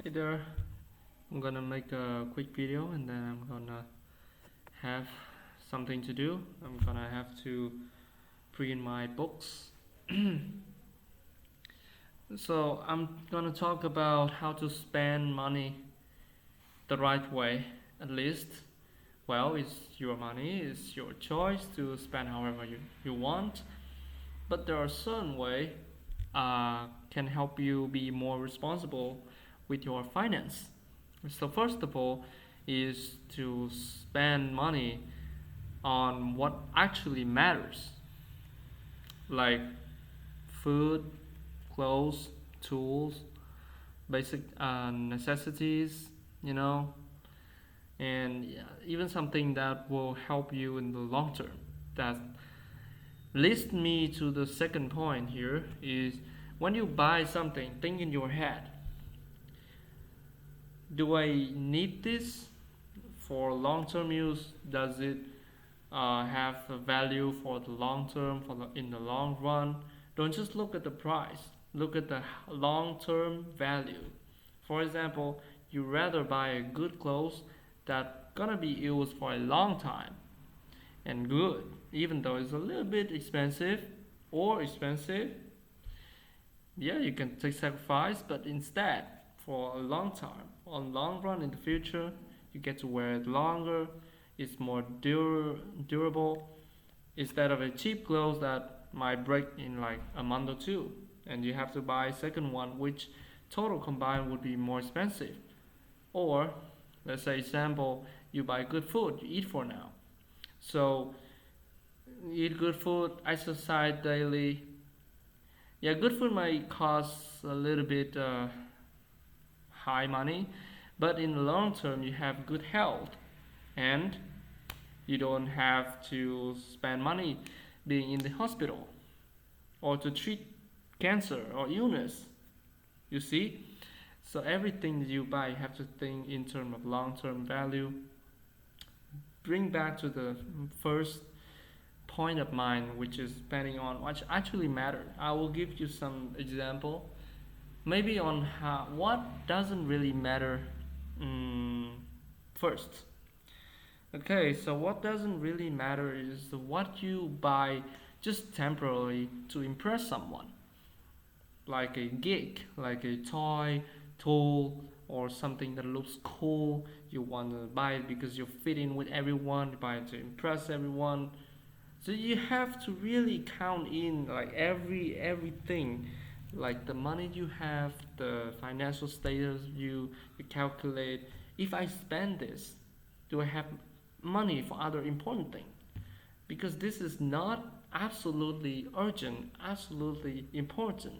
Hey there, I'm gonna make a quick video and then I'm gonna have something to do. I'm gonna have to print my books. So, I'm gonna talk about how to spend money the right way, at least. Well, it's your money, it's your choice to spend however you want, but there are certain way can help you be more responsible with your finance. So first of all is to spend money on what actually matters, like food, clothes, tools, basic necessities, you know, and yeah, even something that will help you in the long term. That leads me to the second point here is when you buy something, think in your head, do I need this for long term use? Does it have a value for the long term, in the long run? Don't just look at the price, look at the long term value. For example, you rather buy a good clothes that gonna be used for a long time and good, even though it's a little bit expensive or expensive. Yeah, you can take sacrifice, but instead, for a long time, on long run in the future, you get to wear it longer. It's more durable instead of a cheap clothes that might break in like a month or two, and you have to buy a second one, which total combined would be more expensive. Or let's say example, you buy good food, you eat for now. So eat good food, exercise daily. Yeah, good food might cost a little bit high money, but in the long term, you have good health and you don't have to spend money being in the hospital or to treat cancer or illness. You see? So everything that you buy, you have to think in terms of long-term value. Bring back to the first point of mine, which is depending on what actually matters. I will give you some example, maybe on how what doesn't really matter first. Okay, so what doesn't really matter is what you buy just temporarily to impress someone, like a gig, like a toy, tool, or something that looks cool. You want to buy it because you fit in with everyone, you buy it to impress everyone. So you have to really count in like everything, like the money you have, the financial status you calculate. If I spend this, do I have money for other important things? Because this is not absolutely urgent, absolutely important.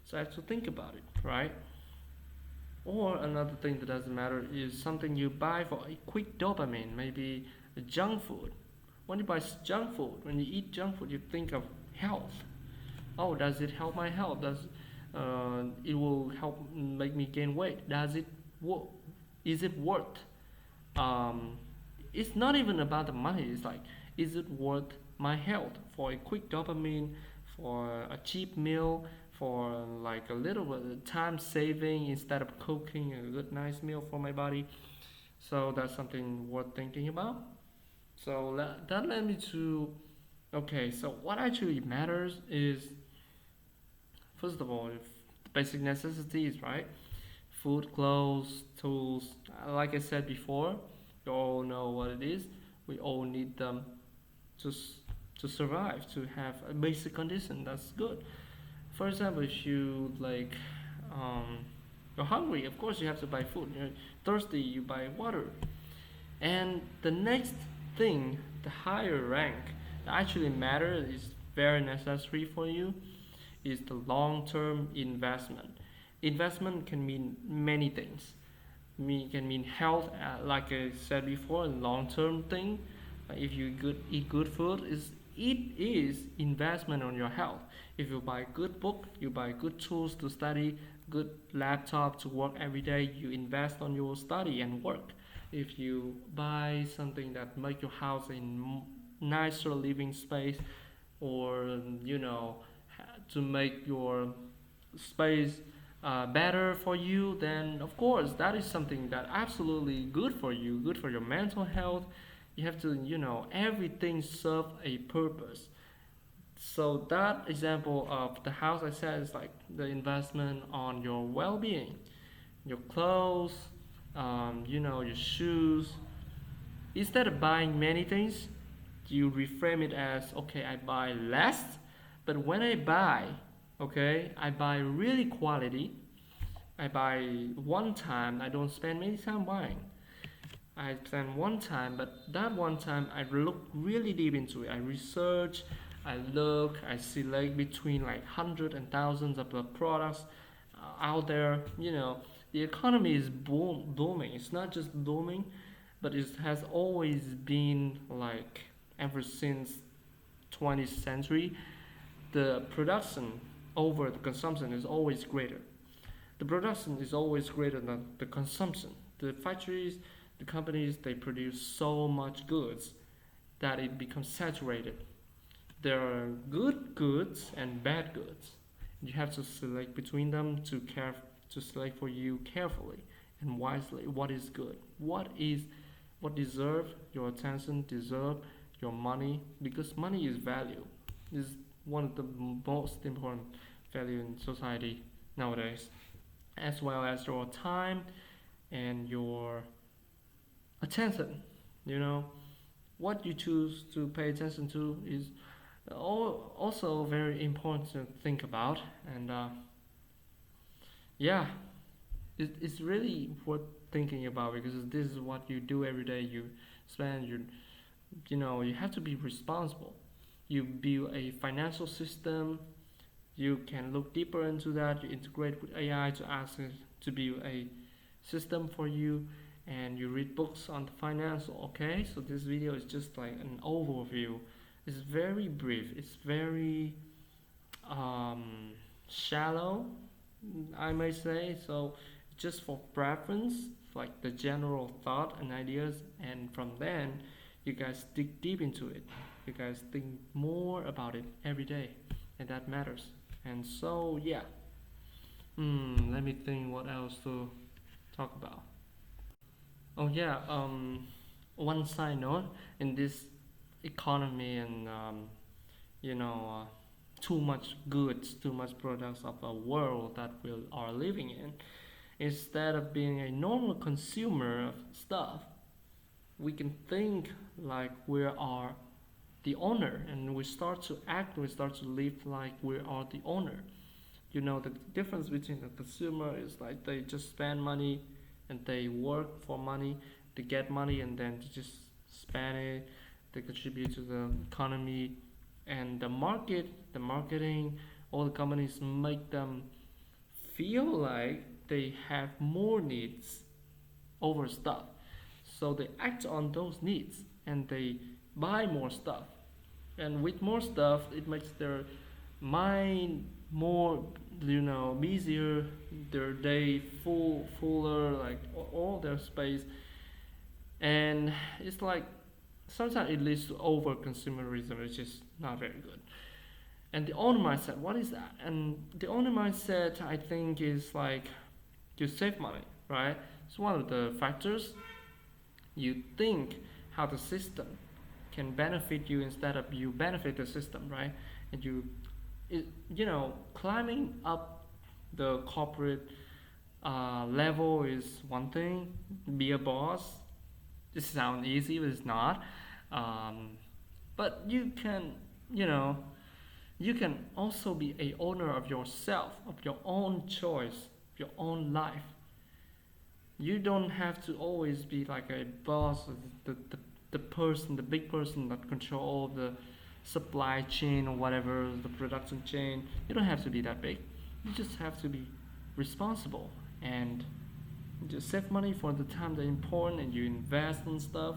So I have to think about it, right? Or another thing that doesn't matter is something you buy for a quick dopamine, maybe junk food. When you buy junk food, when you eat junk food, you think of health. Oh, does it help my health? Does it will help make me gain weight? Does it is it worth? Um, it's not even about the money. It's like, is it worth my health for a quick dopamine, for a cheap meal, for like a little bit of time saving instead of cooking a good nice meal for my body? So that's something worth thinking about. So that led me to, okay, so what actually matters is, first of all, if the basic necessities, right? Food, clothes, tools. Like I said before, you all know what it is. We all need them to to survive, to have a basic condition. That's good. For example, if you like, you're hungry, of course you have to buy food. You're thirsty, you buy water. And the next thing, the higher rank that actually matters is very necessary for you is the long-term investment. Investment can mean many things. Can mean health, like I said before, a long-term thing. If you eat good food, it is investment on your health. If you buy good book, you buy good tools to study, good laptop to work every day, you invest on your study and work. If you buy something that make your house a nicer living space, or to make your space better for you, then of course that is something that absolutely good for you, good for your mental health. You have to, everything serve a purpose. So that example of the house I said is like the investment on your well-being, your clothes, your shoes. Instead of buying many things, you reframe it as, okay, I buy less, but when I buy, okay, I buy really quality. I buy one time. I don't spend many time buying. I spend one time, but that one time I look really deep into it. I research, I look, I select between like hundreds and thousands of the products out there. The economy is booming. It's not just booming, but it has always been like ever since 20th century. The production over the consumption is always greater. The production is always greater than the consumption. The factories, the companies, they produce so much goods that it becomes saturated. There are good goods and bad goods. You have to select between them to select for you carefully and wisely what is good, what deserve your attention, deserve your money, because money is value. Is one of the most important value in society nowadays, as well as your time and your attention. You know, what you choose to pay attention to is also very important to think about. And yeah, it's really worth thinking about, because this is what you do every day. You spend you have to be responsible. You build a financial system. You can look deeper into that. You integrate with AI to ask it to build a system for you, and you read books on the financial. Okay, so this video is just like an overview. It's very brief. It's very shallow, I may say. So just for preference, like the general thought and ideas, and from then you guys dig deep into it. You guys think more about it every day, and that matters. And so yeah, let me think what else to talk about. Oh yeah, one side note, in this economy and you know uh, too much goods, too much products of a world that we are living in, instead of being a normal consumer of stuff, we can think like we are the owner, and we start to act, we start to live like we are the owner. The difference between a consumer is like they just spend money and they work for money, they get money and then they just spend it, they contribute to the economy. And the market, the marketing, all the companies make them feel like they have more needs over stuff, so they act on those needs and they buy more stuff, and with more stuff it makes their mind more, busier, their day fuller, like all their space. And it's like sometimes it leads to over consumerism, which is not very good. And the owner mindset, what is that? And the owner mindset, I think, is like you save money, right? It's one of the factors. You think how the system can benefit you instead of you benefit the system, right? And climbing up the corporate level is one thing. Be a boss. This sounds easy, but it's not. But you know, you can also be a owner of yourself, of your own choice, your own life. You don't have to always be like a boss, the person, the big person that control all the supply chain or whatever, the production chain. You don't have to be that big. You just have to be responsible and just save money for the time that's important, and you invest in stuff.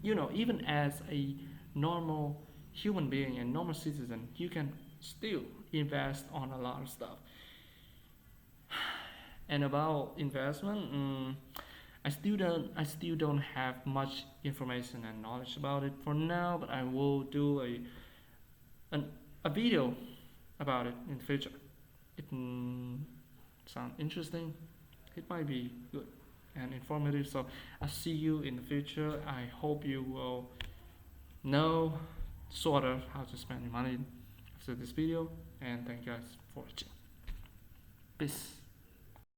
Even as a normal human being and normal citizen, you can still invest on a lot of stuff. And about investment, I still don't have much information and knowledge about it for now, but I will do a video about it in the future. It, sound interesting, it might be good and informative. So I'll see you in the future. I hope you will know sort of how to spend your money after this video. And thank you guys for watching. Peace.